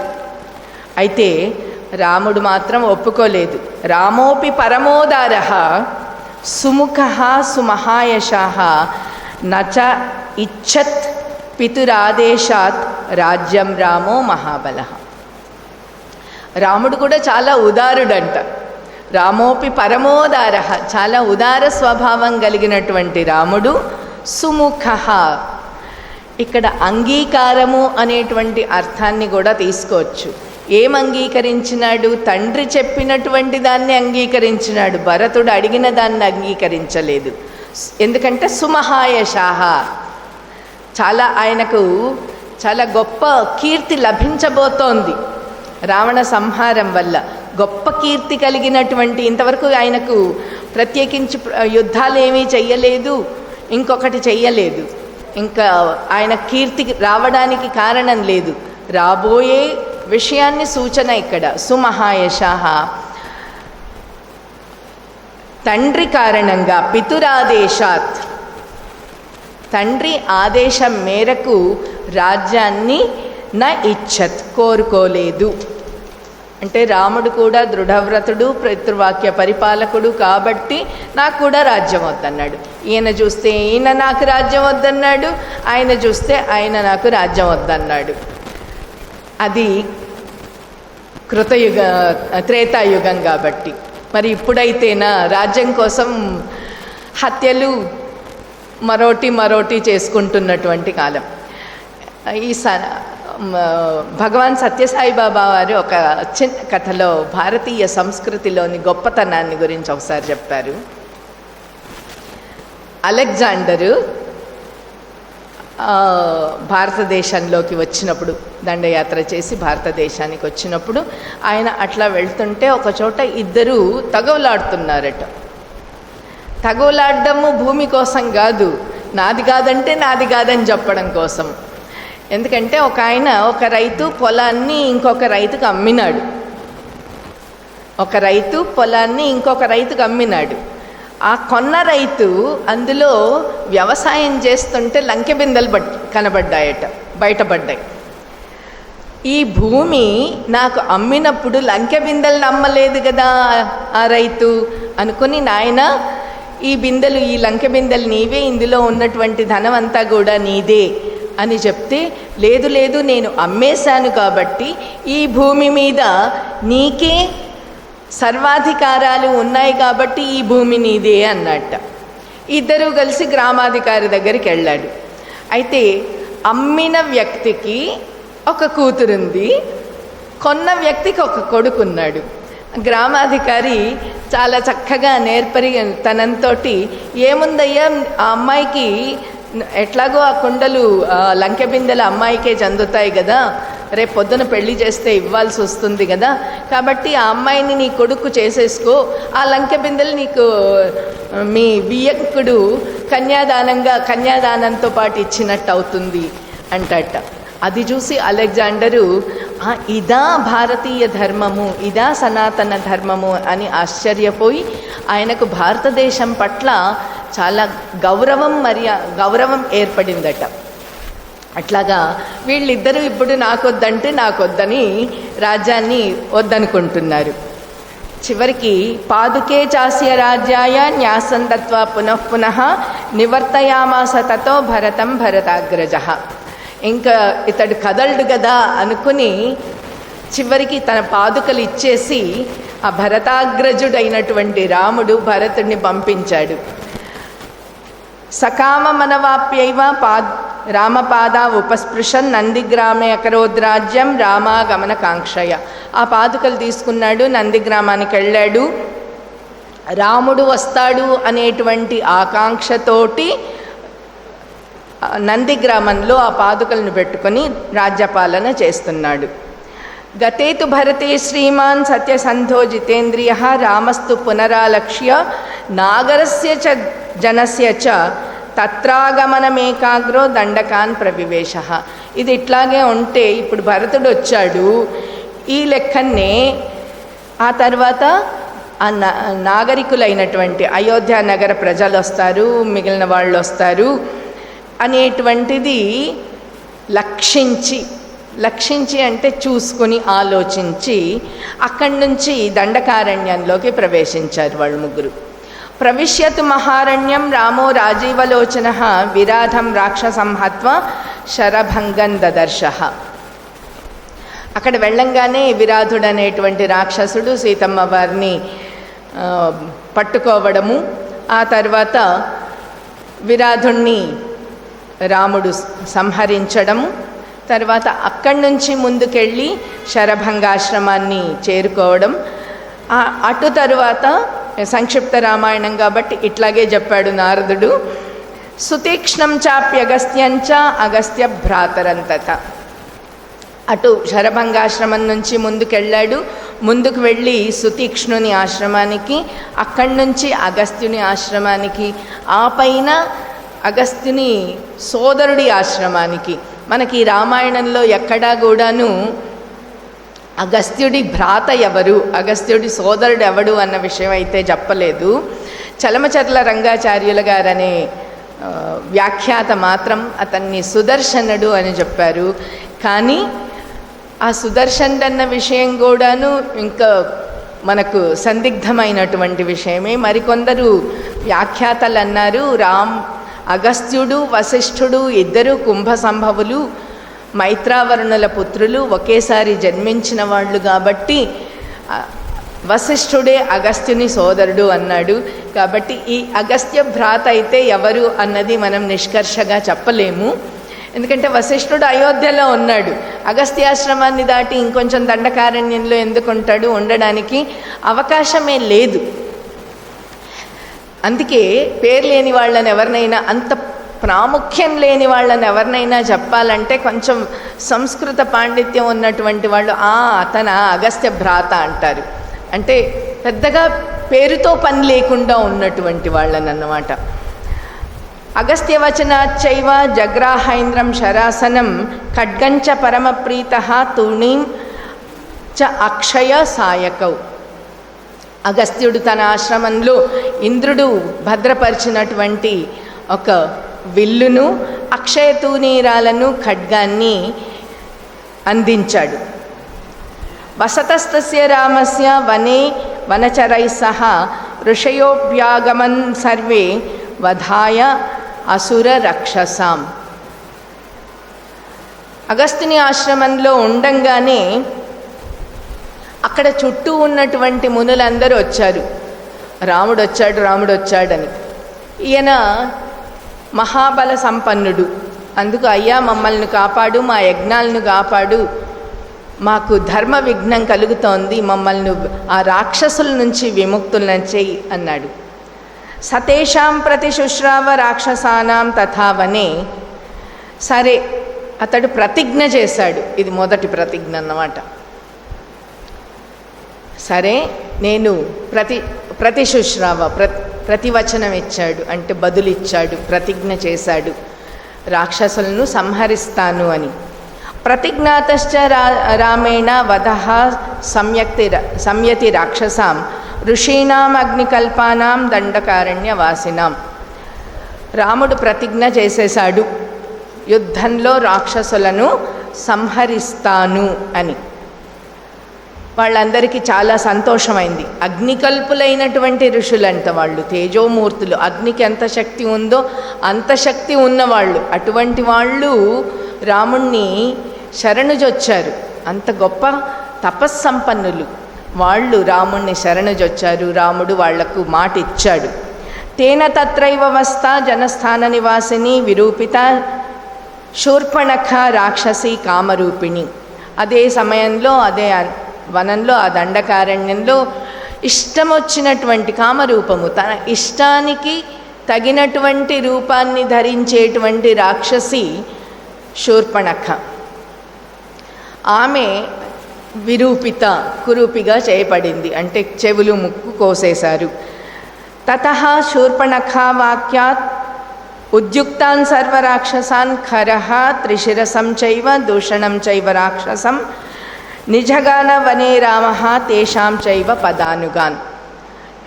అయితే రాముడు మాత్రం ఒప్పుకోలేదు. రామోపి పరమోదారః సుముఖః సుమహాయశః నచ ఇచ్చత్ పితురాదేశాత్ రాజ్యం రామో మహాబలః. రాముడు కూడా చాలా ఉదారుడంట. రామోపి పరమోదారః, చాలా ఉదార స్వభావం కలిగినటువంటి రాముడు. సుముఖః, ఇక్కడ అంగీకారము అనేటువంటి అర్థాన్ని కూడా తీసుకోవచ్చు. ఏం అంగీకరించినాడు? తండ్రి చెప్పినటువంటి దాన్ని అంగీకరించినాడు. భరతుడు అడిగిన దాన్ని అంగీకరించలేదు. ఎందుకంటే సుమహాయశాహ, చాలా ఆయనకు చాలా గొప్ప కీర్తి లభించబోతోంది రావణ సంహారం వల్ల. గొప్ప కీర్తి కలిగినటువంటి, ఇంతవరకు ఆయనకు ప్రత్యేకించి యుద్ధాలు ఏమీ చెయ్యలేదు, ఇంకొకటి చెయ్యలేదు. ఇంకా ఆయన కీర్తి రావడానికి కారణం లేదు. రాబోయే విషయాన్ని సూచన ఇక్కడ. సుమహాయశాహ, తండ్రి కారణంగా, పితురాదేశాత్, తండ్రి ఆదేశం మేరకు రాజ్యాన్ని న ఇచ్చత్, కోరుకోలేదు. అంటే రాముడు కూడా దృఢవ్రతుడు, పితృవాక్య పరిపాలకుడు కాబట్టి నాకు కూడా రాజ్యం వద్దన్నాడు. ఈయన చూస్తే ఈయన నాకు రాజ్యం వద్దన్నాడు, ఆయన చూస్తే ఆయన నాకు రాజ్యం వద్దన్నాడు. అది త్రేతాయుగం కాబట్టి. మరి ఇప్పుడైతేనా రాజ్యం కోసం హత్యలు మరోటి చేసుకుంటున్నటువంటి కాలం. ఈ భగవాన్ సత్యసాయిబాబా వారు ఒక చిన్న కథలో భారతీయ సంస్కృతిలోని గొప్పతనాన్ని గురించి ఒకసారి చెప్పారు. అలెగ్జాండరు భారతదేశంలోకి వచ్చినప్పుడు, దండయాత్ర చేసి భారతదేశానికి వచ్చినప్పుడు ఆయన అట్లా వెళ్తుంటే ఒకచోట ఇద్దరు తగవలాడుతున్నారట. తగవలాడము భూమి కోసం కాదు, నాది కాదంటే నాది కాదని చెప్పడం కోసం. ఎందుకంటే ఒక రైతు పొలాన్ని ఇంకొక రైతుకు అమ్మినాడు. ఒక రైతు పొలాన్ని ఇంకొక రైతుకు అమ్మినాడు. ఆ కొన్న రైతు అందులో వ్యవసాయం చేస్తుంటే లంకె బిందెలు కనబడ్డాయట, బయటపడ్డాయి. ఈ భూమి నాకు అమ్మినప్పుడు లంకె బిందెలను అమ్మలేదు కదా ఆ రైతు అనుకుని, నాయన ఈ బిందెలు, ఈ లంకె బిందెలు నీవే, ఇందులో ఉన్నటువంటి ధనం అంతా కూడా నీదే అని చెప్తే, లేదు లేదు నేను అమ్మేశాను కాబట్టి ఈ భూమి మీద నీకే సర్వాధికారాలు ఉన్నాయి కాబట్టి ఈ భూమి నీదే అన్నట్ట. ఇద్దరూ కలిసి గ్రామాధికారి దగ్గరికి వెళ్ళాడు. అయితే అమ్మిన వ్యక్తికి ఒక కూతురుంది, కొన్న వ్యక్తికి ఒక కొడుకున్నాడు. గ్రామాధికారి చాలా చక్కగా నేర్పరి తనంతో ఏముందయ్యా ఆ అమ్మాయికి ఎట్లాగో ఆ కుండలు లంకె బిందెల అమ్మాయికే చెందుతాయి కదా, రేపు పొద్దున పెళ్లి చేస్తే ఇవ్వాల్సి వస్తుంది కదా, కాబట్టి ఆ అమ్మాయిని నీ కొడుకు చేసేసుకో, ఆ లంకె బిందెలు నీకు మీ బియ్యకుడు కన్యాదానంతో పాటు ఇచ్చినట్టు అవుతుంది అంటట. అది చూసి అలెగ్జాండరు ఇదా భారతీయ ధర్మము, ఇదా సనాతన ధర్మము అని ఆశ్చర్యపోయి ఆయనకు భారతదేశం పట్ల చాలా గౌరవం ఏర్పడిందట. అట్లాగా వీళ్ళిద్దరూ ఇప్పుడు నాకొద్దని రాజ్యాన్ని వద్దనుకుంటున్నారు. చివరికి పాదుకే చాస్య రాజ్యాయ న్యాసం దత్వా పునః నివర్తయామాస తతో భరతం భరతాగ్రజ. ఇంకా ఇతడు కదలడు కదా అనుకుని చివరికి తన పాదుకలు ఇచ్చేసి ఆ భరతాగ్రజుడైనటువంటి రాముడు భరతుడిని పంపించాడు. సకామమనవాప్యైవ రామపాద ఉపస్పృశన్ నందిగ్రామే అకరోద్రాజ్యం రామాగమన కాంక్షయ. ఆ పాదుకలు తీసుకున్నాడు, నందిగ్రామానికి వెళ్ళాడు. రాముడు వస్తాడు అనేటువంటి ఆకాంక్షతోటి నందిగ్రామంలో ఆ పాదుకలను పెట్టుకొని రాజ్యపాలన చేస్తున్నాడు. గతేతు భరతే శ్రీమాన్ సత్యసంధో జితేంద్రియ రామస్తు పునరాలక్ష్య నాగరస్య చ జనస్య చ తత్రాగమనమేకాగ్రో దండకాన్ ప్రవివేశ. ఇది ఇట్లాగే ఉంటే ఇప్పుడు భరతుడు వచ్చాడు, ఈ లెక్కన్నే ఆ తర్వాత ఆ నాగరికులైనటువంటి అయోధ్య నగర ప్రజలు వస్తారు, మిగిలిన వాళ్ళు వస్తారు అనేటువంటిది లక్షించి అంటే చూసుకుని ఆలోచించి అక్కడి నుంచి దండకారణ్యంలోకి ప్రవేశించారు వాళ్ళు ముగ్గురు. ప్రవిశ్యతు మహారణ్యం రామో రాజీవలోచన విరాధం రాక్షసం హత్వా శరభంగం దదర్శ. అక్కడ వెళ్ళంగానే విరాధుడు అనేటువంటి రాక్షసుడు సీతమ్మ వారిని పట్టుకోవడము, ఆ తర్వాత విరాధుణ్ణి రాముడు సంహరించడము, తర్వాత అక్కడి నుంచి ముందుకెళ్ళి శరభంగాశ్రమాన్ని చేరుకోవడం. అటు తరువాత సంక్షిప్త రామాయణం కాబట్టి ఇట్లాగే చెప్పాడు నారదుడు. సుతీక్ష్ణం చాప్యగస్త్యంచ అగస్త్య భ్రాతరంతత. అటు శరభంగాశ్రమం నుంచి ముందుకెళ్ళాడు, ముందుకు వెళ్ళి సుతీక్ష్ణుని ఆశ్రమానికి, అక్కడి నుంచి అగస్త్యుని ఆశ్రమానికి, ఆ పైన అగస్త్యుని సోదరుడి ఆశ్రమానికి. మనకి రామాయణంలో ఎక్కడా కూడాను అగస్త్యుడి భ్రాత ఎవరు, అగస్త్యుడి సోదరుడు ఎవడు అన్న విషయం అయితే చెప్పలేదు. చలమచర్ల రంగాచార్యుల గారనే వ్యాఖ్యాత మాత్రం అతన్ని సుదర్శనుడు అని చెప్పారు. కానీ ఆ సుదర్శనుడు అన్న విషయం కూడాను ఇంకా మనకు సందిగ్ధమైనటువంటి విషయమే. మరికొందరు వ్యాఖ్యాతలు అన్నారు అగస్త్యుడు వశిష్ఠుడు ఇద్దరు కుంభ సంభవులు, మైత్రావరుణుల పుత్రులు, ఒకేసారి జన్మించిన వాళ్ళు కాబట్టి వశిష్ఠుడే అగస్త్యుని సోదరుడు అన్నాడు. కాబట్టి ఈ అగస్త్య భ్రాత అయితే ఎవరు అన్నది మనం నిష్కర్షగా చెప్పలేము. ఎందుకంటే వశిష్ఠుడు అయోధ్యలో ఉన్నాడు, అగస్త్యాశ్రమాన్ని దాటి ఇంకొంచెం దండకారణ్యంలో ఎందుకుంటాడు, ఉండడానికి అవకాశమే లేదు. అందుకే పేరు లేని వాళ్ళని ఎవరినైనా, అంత ప్రాముఖ్యం లేని వాళ్ళని ఎవరినైనా చెప్పాలంటే కొంచెం సంస్కృత పాండిత్యం ఉన్నటువంటి వాళ్ళు అతన అగస్త్య భ్రాత అంటారు. అంటే పెద్దగా పేరుతో పని లేకుండా ఉన్నటువంటి వాళ్ళని అన్నమాట. అగస్త్యవచనాచ్చైవ జగ్రాహైంద్రం శరాసనం ఖడ్గంచ పరమప్రీత తూణీం చ అక్షయ సాయకౌ. అగస్త్యుడు తన ఆశ్రమంలో ఇంద్రుడు భద్రపరిచినటువంటి ఒక విల్లును, అక్షయ తూనీరాలను, ఖడ్గాన్ని అందించాడు. వసతస్తస్య రామస్య వనే వనచరై సహ ఋషయోభ్యాగమన్ సర్వే వధాయ అసుర రక్షసాం. అగస్త్యుని ఆశ్రమంలో ఉండంగానే అక్కడ చుట్టూ ఉన్నటువంటి మునులందరూ వచ్చారు, రాముడు వచ్చాడని. ఈయన మహాబల సంపన్నుడు, అందుకు అయ్యా మమ్మల్ని కాపాడు, మా యజ్ఞాలను కాపాడు మాకు ధర్మ విఘ్నం కలుగుతోంది, మమ్మల్ని ఆ రాక్షసుల నుంచి విముక్తులను చెయ్యి అన్నాడు. సతేషాం ప్రతి శుశ్రావ రాక్షసానాం తథావనే. సరే, అతడు ప్రతిజ్ఞ చేశాడు. ఇది మొదటి ప్రతిజ్ఞ అన్నమాట. సరే, నేను ప్రతిశుశ్రావ ప్రతివచనం ఇచ్చాడు, అంటే బదులిచ్చాడు, ప్రతిజ్ఞ చేశాడు, రాక్షసులను సంహరిస్తాను అని. ప్రతిజ్ఞాతశ్చ రామేణ వధః సంయతి రాక్షసాం ఋషీణాం అగ్నికల్పానాం దండకారణ్యవాసినాం. రాముడు ప్రతిజ్ఞ చేసేశాడు, యుద్ధంలో రాక్షసులను సంహరిస్తాను అని. వాళ్ళందరికీ చాలా సంతోషమైంది. అగ్నికల్పులైనటువంటి ఋషులంట వాళ్ళు, తేజోమూర్తులు. అగ్నికి ఎంత శక్తి ఉందో అంత శక్తి ఉన్నవాళ్ళు. అటువంటి వాళ్ళు రాముణ్ణి శరణుజొచ్చారు. అంత గొప్ప తపస్సంపన్నులు వాళ్ళు రాముణ్ణి శరణుజొచ్చారు. రాముడు వాళ్లకు మాట ఇచ్చాడు. తేన తత్రైవ వస్తా జనస్థాన నివాసిని విరూపిత శూర్పణఖ రాక్షసి కామరూపిణి. అదే సమయంలో అదే వనంలో, ఆ దండకారణ్యంలో ఇష్టం వచ్చినటువంటి కామరూపము, తన ఇష్టానికి తగినటువంటి రూపాన్ని ధరించేటువంటి రాక్షసి శూర్పణఖ. ఆమె విరూపిత, కురూపిగా చేయబడింది, అంటే చెవులు ముక్కు కోసేశారు. తతః శూర్పణఖ వాక్యాత్ ఉద్యుక్తాన్ సర్వరాక్షసాన్ ఖరః త్రిశిరసం చైవ దూషణం చైవ రాక్షసం నిజగాన వనే రామః తేషాం చైవ పదానుగాన్.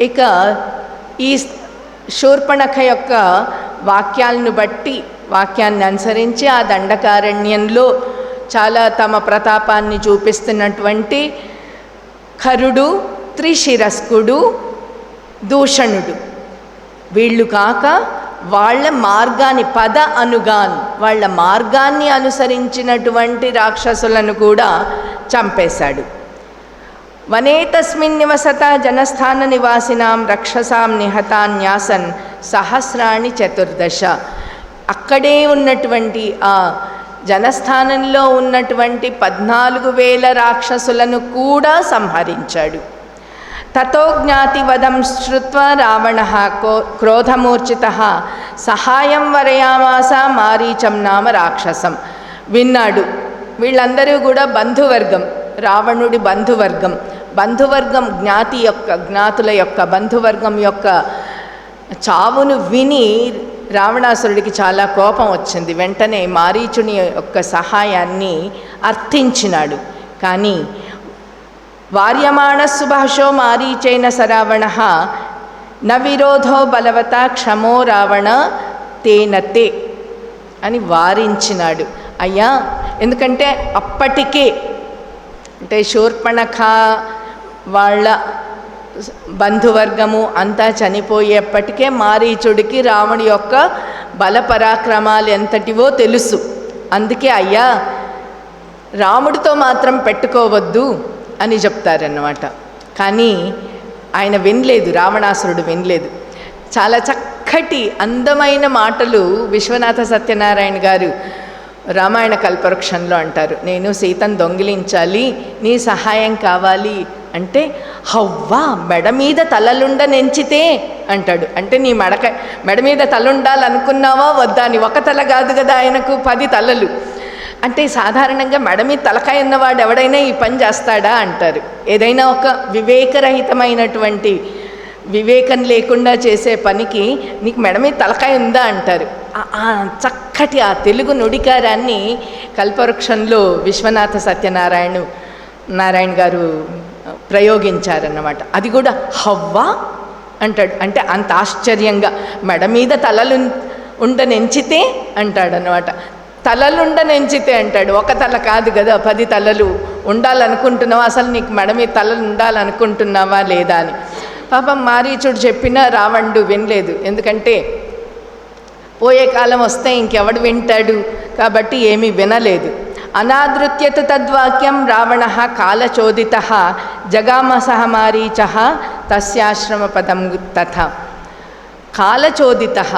ఇక ఈ శూర్పణఖ యొక్క వాక్యాలను బట్టి, వాక్యాన్ని అనుసరించి ఆ దండకారణ్యంలో చాలా తమ ప్రతాపాన్ని చూపిస్తున్నటువంటి ఖరుడు, త్రిశిరస్కుడు, దూషణుడు, వీళ్ళు కాక వాళ్ళ మార్గాన్ని, పద అనుగాన్, వాళ్ళ మార్గాన్ని అనుసరించినటువంటి రాక్షసులను కూడా చంపేశాడు. వనే తస్మిన్ నివసత జనస్థాన నివాసినాం రక్షసాం నిహతాన్యాసన్ సహస్రాణి చతుర్దశ. అక్కడే ఉన్నటువంటి ఆ జనస్థానంలో ఉన్నటువంటి 14,000 రాక్షసులను కూడా సంహరించాడు. తతో జ్ఞాతివదం శ్రుత్వ రావణః క్రోధమూర్ఛితః సహాయం వరయామాస మారీచం నామ రాక్షసం. విన్నాడు. వీళ్ళందరూ కూడా బంధువర్గం, రావణుడి బంధువర్గం జ్ఞాతుల యొక్క బంధువర్గం యొక్క చావును విని రావణాసురుడికి చాలా కోపం వచ్చింది. వెంటనే మారీచుని యొక్క సహాయాన్ని అర్థించినాడు. కానీ వార్యమాణ సుభాషో మారీచైన సరావణః న విరోధో బలవత క్షమో రావణ తేనతే అని వారించినాడు. అయ్యా, ఎందుకంటే అప్పటికే, అంటే శూర్పణఖ వాళ్ళ బంధువర్గము అంతా చనిపోయేప్పటికే మారీచుడికి రాముడి యొక్క బలపరాక్రమాలు ఎంతటివో తెలుసు. అందుకే అయ్యా రాముడితో మాత్రం పెట్టుకోవద్దు అని చెప్తారన్నమాట. కానీ ఆయన వినలేదు, రావణాసురుడు వినలేదు. చాలా చక్కటి అందమైన మాటలు విశ్వనాథ సత్యనారాయణ గారు రామాయణ కల్పవృక్షంలో అంటారు. నేను సీతను దొంగిలించాలి, నీ సహాయం కావాలి అంటే, హవ్వా మెడ మీద తలలుండనెంచితే అంటాడు. అంటే నీ మెడ మీద తలుండాలనుకున్నావా వద్దా అని. ఒక తల కాదు కదా ఆయనకు, 10 తలలు. అంటే సాధారణంగా మెడ మీద తలకాయ ఉన్నవాడు ఎవడైనా ఈ పని చేస్తాడా అంటారు. ఏదైనా ఒక వివేకరహితమైనటువంటి, వివేకం లేకుండా చేసే పనికి నీకు మెడ మీద తలకాయ ఉందా అంటారు. చక్కటి ఆ తెలుగు నుడికారాన్ని కల్పవృక్షంలో విశ్వనాథ సత్యనారాయణ గారు ప్రయోగించారన్నమాట. అది కూడా హవ్వా అంటాడు. అంటే అంత ఆశ్చర్యంగా మెడ మీద తలలు ఉండనెంచితే అంటాడనమాట. తలలుండనెంచితే అంటాడు. ఒక తల కాదు కదా, 10 తలలు ఉండాలనుకుంటున్నావా, అసలు నీకు మెడ మీద తలలు ఉండాలనుకుంటున్నావా లేదా అని. పాపం మారీచుడు చెప్పినా రావణుడు వినలేదు. ఎందుకంటే పోయే కాలం వస్తే ఇంకెవడు వింటాడు కాబట్టి ఏమీ వినలేదు. అనాదృత్యత తద్వాక్యం రావణః కాలచోదితః జగామసః మారీచః తస్యాశ్రమ పదం తథా. కాలచోదితః,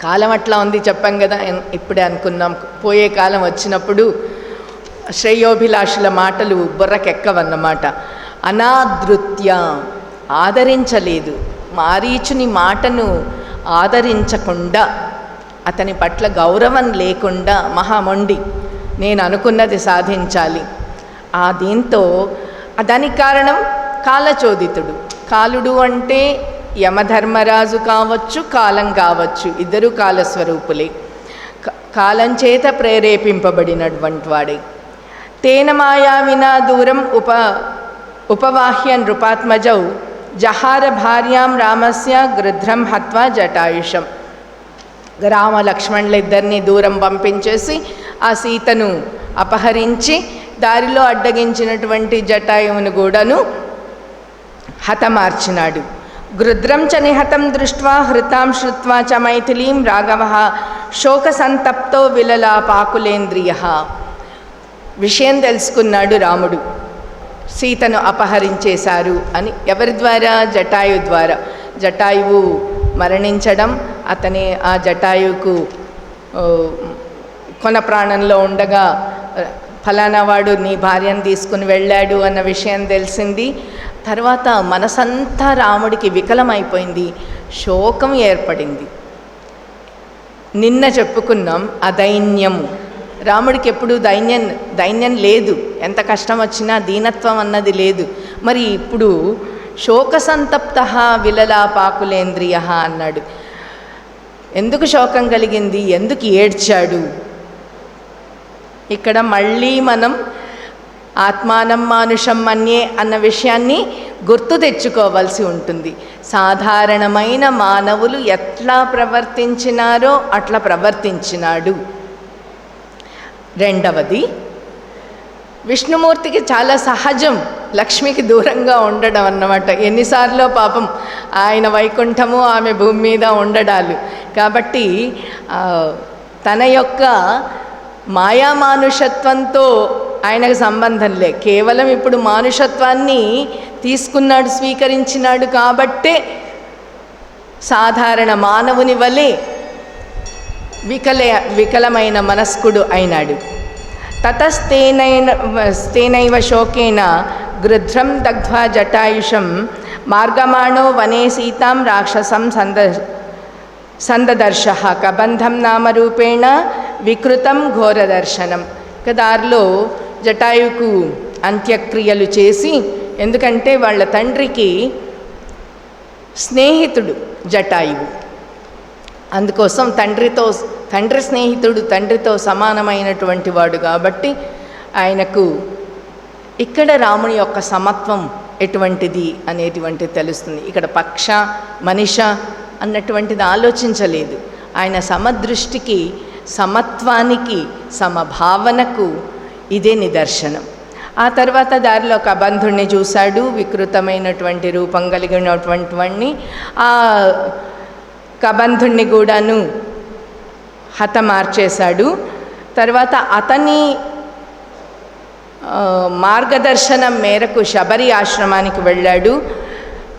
కాలం అట్లా ఉంది చెప్పాం కదా, ఇప్పుడే అనుకున్నాం. పోయే కాలం వచ్చినప్పుడు శ్రేయోభిలాషుల మాటలు బుర్రకెక్కవన్నమాట. అనాదృత్య, ఆదరించలేదు, మారీచుని మాటను ఆదరించకుండా, అతని పట్ల గౌరవం లేకుండా మహామొండి, నేను అనుకున్నది సాధించాలి. దీంతో దానికి కారణం కాలచోదితుడు. కాలుడు అంటే యమధర్మరాజు కావచ్చు, కాలం కావచ్చు, ఇద్దరు కాలస్వరూపులే. కాలం చేత ప్రేరేపింపబడినటువంటి వాడే. తేన మాయా వినా దూరం ఉపవాహ్య నృపాత్మజౌ జహార భార్యాం రామస్య గృధ్రం హత్వా జటాయుషం. రామ లక్ష్మణులిద్దరినీ దూరం పంపించేసి ఆ సీతను అపహరించి దారిలో అడ్డగించినటువంటి జటాయువును కూడాను హతమార్చినాడు. గృధ్రం చ నిహతం దృష్ట్వా హృతాం శ్రుత్వా చ మైథిలీం రాఘవః శోకసంతప్తో విలలాపాకులేంద్రియః. విషయం తెలుసుకున్నాడు రాముడు, సీతను అపహరించేశారు అని. ఎవరి ద్వారా? జటాయు ద్వారా. జటాయువు మరణించడం, అతని ఆ జటాయువుకు కొన ప్రాణంలో ఉండగా ఫలానా వాడు నీ భార్యను తీసుకుని వెళ్ళాడు అన్న విషయం తెలిసింది. తర్వాత మనసంతా రాముడికి వికలమైపోయింది, శోకం ఏర్పడింది. నిన్న చెప్పుకున్నాం అదైన్యము. రాముడికి ఎప్పుడు దైన్యం లేదు, ఎంత కష్టం వచ్చినా దీనత్వం అన్నది లేదు. మరి ఇప్పుడు శోకసంతప్త విలలాపాకులేంద్రియ అన్నాడు. ఎందుకు శోకం కలిగింది, ఎందుకు ఏడ్చాడు? ఇక్కడ మళ్ళీ మనం ఆత్మానం మానుషం మన్యే అన్న విషయాన్ని గుర్తు తెచ్చుకోవాల్సి ఉంటుంది. సాధారణమైన మానవులు ఎట్లా ప్రవర్తించినారో అట్లా ప్రవర్తించినాడు. రెండవది, విష్ణుమూర్తికి చాలా సహజం లక్ష్మికి దూరంగా ఉండడం అన్నమాట. ఎన్నిసార్లు పాపం ఆయన వైకుంఠము, ఆమె భూమి మీద ఉండడాలు. కాబట్టి తన యొక్క మాయామానుషత్వంతో ఆయనకు సంబంధం లే, కేవలం ఇప్పుడు మానుషత్వాన్ని తీసుకున్నాడు, స్వీకరించినాడు. కాబట్టే సాధారణ మానవుని వలె వికలమైన మనస్కుడు అయినాడు. తతస్తేనైవ శోకేన గృధ్రం దగ్ధ్వా జటాయుషం మార్గమాణో వనే సీతాం రాక్షసం సందదర్శ కబంధం నామరూపేణ వికృతం ఘోరదర్శనం. దారిలో జటాయుకు అంత్యక్రియలు చేసి, ఎందుకంటే వాళ్ళ తండ్రికి స్నేహితుడు జటాయువు, అందుకోసం తండ్రి స్నేహితుడు, తండ్రితో సమానమైనటువంటి వాడు కాబట్టి ఆయనకు ఇక్కడ రాముని యొక్క సమత్వం ఎటువంటిది అనేటువంటిది తెలుస్తుంది. ఇక్కడ పక్ష మనిష అన్నటువంటిది ఆలోచించలేదు. ఆయన సమదృష్టికి, సమత్వానికి, సమభావనకు ఇదే నిదర్శనం. ఆ తర్వాత దారిలో ఒక బంధుణ్ణి చూశాడు, వికృతమైనటువంటి రూపం కలిగినటువంటి వాణ్ణి. ఆ కబంధుణ్ణి కూడాను హతమార్చేశాడు. తర్వాత అతని మార్గదర్శనం మేరకు శబరి ఆశ్రమానికి వెళ్ళాడు.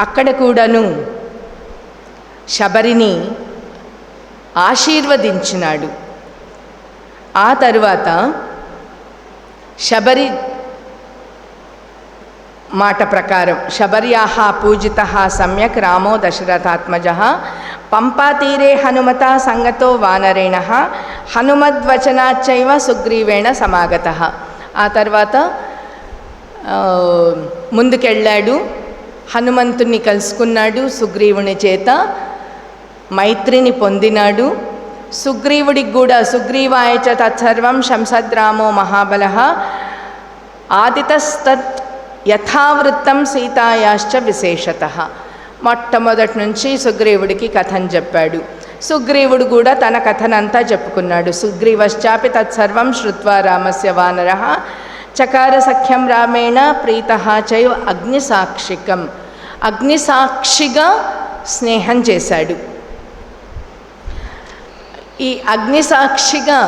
అక్కడ కూడాను శబరిని ఆశీర్వదించినాడు. ఆ తరువాత శబరి మాట ప్రకారం శబర్యాః పూజితః సమ్యక్ రామో దశరథాత్మజః పంపాతీరే హనుమతా సంగతో వానరేణః హనుమద్వచనాచ్చైవ సుగ్రీవేణ సమాగతః. ఆ తర్వాత ముందుకెళ్ళాడు, హనుమంతుని కలుసుకున్నాడు, సుగ్రీవుని చేత మైత్రిని పొందినాడు. సుగ్రీవుడికి కూడా సుగ్రీవాయచ తత్సర్వం శంసద్రామో మహాబలః ఆదితస్తత్ యథావృత్తం సీతాయాశ్చ విశేషతః. మొట్టమొదటి నుంచి సుగ్రీవుడికి కథను చెప్పాడు. సుగ్రీవుడు కూడా తన కథనంతా చెప్పుకున్నాడు. సుగ్రీవశ్చాపి తత్సర్వం శ్రుత్వా రామస్య వానరః చకార సఖ్యం రామేణ ప్రీతః చైవ అగ్నిసాక్షికం. అగ్నిసాక్షిగా స్నేహం చేశాడు. ఈ అగ్నిసాక్షిగా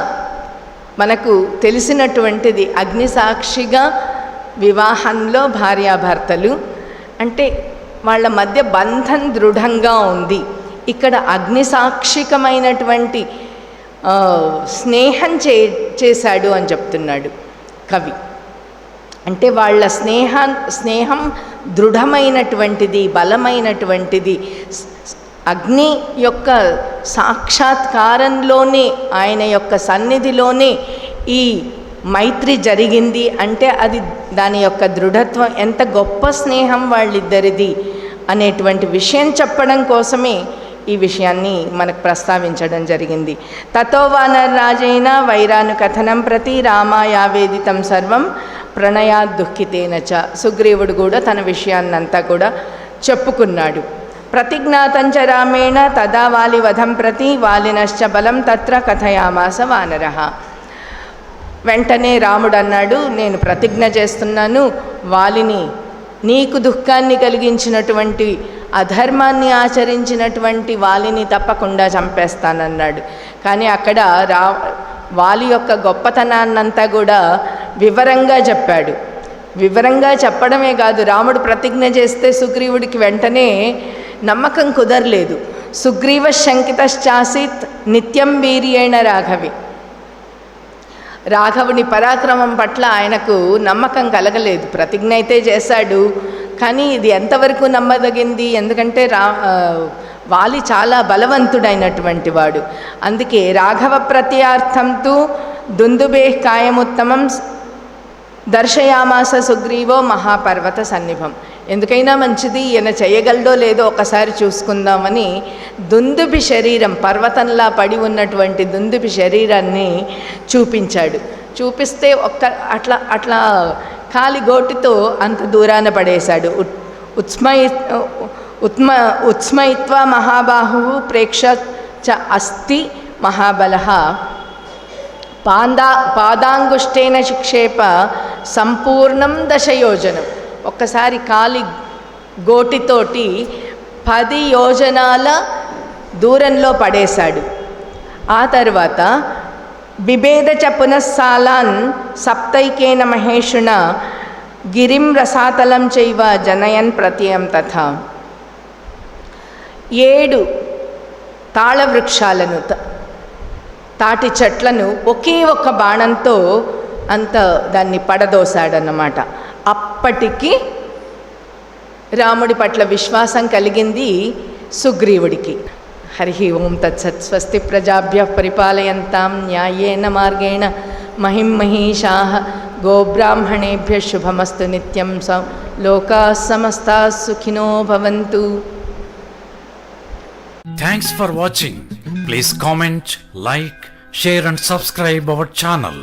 మనకు తెలిసినటువంటిది, అగ్నిసాక్షిగా వివాహంలో భార్యాభర్తలు అంటే వాళ్ళ మధ్య బంధం దృఢంగా ఉంది. ఇక్కడ అగ్నిసాక్షికమైనటువంటి స్నేహం చేశాడు అని చెప్తున్నాడు. కవి. అంటే వాళ్ళ స్నేహం దృఢమైనటువంటిది, బలమైనటువంటిది. అగ్ని యొక్క సాక్షాత్కారంలోనే, ఆయన యొక్క సన్నిధిలోనే ఈ మైత్రి జరిగింది అంటే అది దాని యొక్క దృఢత్వం, ఎంత గొప్ప స్నేహం వాళ్ళిద్దరిది అనేటువంటి విషయం చెప్పడం కోసమే ఈ విషయాన్ని మనకు ప్రస్తావించడం జరిగింది. తతో వానరరాజైన వైరాను కథనం ప్రతి రామాయావేదితం సర్వం ప్రణయాద్ దుఃఖితేన చ. సుగ్రీవుడు కూడా తన విషయాన్నంతా కూడా చెప్పుకున్నాడు. ప్రతిజ్ఞాతంచ రామేణ తదా వాలి వధం ప్రతి వాలినశ్చ బలం తత్ర కథయామాస వానరః. వెంటనే రాముడు అన్నాడు, నేను ప్రతిజ్ఞ చేస్తున్నాను, వాలిని, నీకు దుఃఖాన్ని కలిగించినటువంటి, అధర్మాన్ని ఆచరించినటువంటి వాలిని తప్పకుండా చంపేస్తానన్నాడు. కానీ అక్కడ వాలి యొక్క గొప్పతనాన్నంతా కూడా వివరంగా చెప్పాడు. వివరంగా చెప్పడమే కాదు, రాముడు ప్రతిజ్ఞ చేస్తే సుగ్రీవుడికి వెంటనే నమ్మకం కుదరలేదు. సుగ్రీవ శంకితశ్చాసిత్ నిత్యం వీర్యేణ రాఘవి. రాఘవుని పరాక్రమం పట్ల ఆయనకు నమ్మకం కలగలేదు. ప్రతిజ్ఞ అయితే చేశాడు, కానీ ఇది ఎంతవరకు నమ్మదగింది? ఎందుకంటే వాలి చాలా బలవంతుడైనటువంటి వాడు. అందుకే రాఘవ ప్రత్యార్థంతు దుందుబే కాయముత్తమం దర్శయామాస సుగ్రీవో మహాపర్వత సన్నిభం. ఎందుకైనా మంచిది, ఈయన చేయగలడో లేదో ఒకసారి చూసుకుందామని దుందుబి శరీరం, పర్వతంలా పడి ఉన్నటువంటి దుందుబి శరీరాన్ని చూపించాడు. చూపిస్తే అట్లా కాలి గోటితో అంత దూరాన పడేశాడు. ఉత్స్మయిత్వా మహాబాహు ప్రేక్ష చ అస్తి మహాబలః పాదాంగుష్టేన శిక్షేప సంపూర్ణం దశయోజనం. ఒక్కసారి కాలి గోటితోటి 10 యోజనాల దూరంలో పడేశాడు. ఆ తర్వాత బిభేద చ పునఃసాలాన్ సప్తైకేన మహేషుణ గిరిం రసాతలం చైవ జనయన్ ప్రత్యయం తథా. 7 తాళ వృక్షాలను, తాటి చెట్లను ఒకే ఒక్క బాణంతో దాన్ని పడదోశాడన్నమాట. అప్పటికి రాముడి పట్ల విశ్వాసం కలిగింది సుగ్రీవుడికి. హరి ఓం తత్సత్. స్వస్తి ప్రజాభ్యః పరిపాలయంతాం న్యాయేన మార్గేణ మహిం మహీషాః గోబ్రాహ్మణేభ్యః శుభమస్తు నిత్యం. లోకాః సమస్తాః సుఖినో భవంతు. Thanks for watching. Please comment, like, share and subscribe our channel.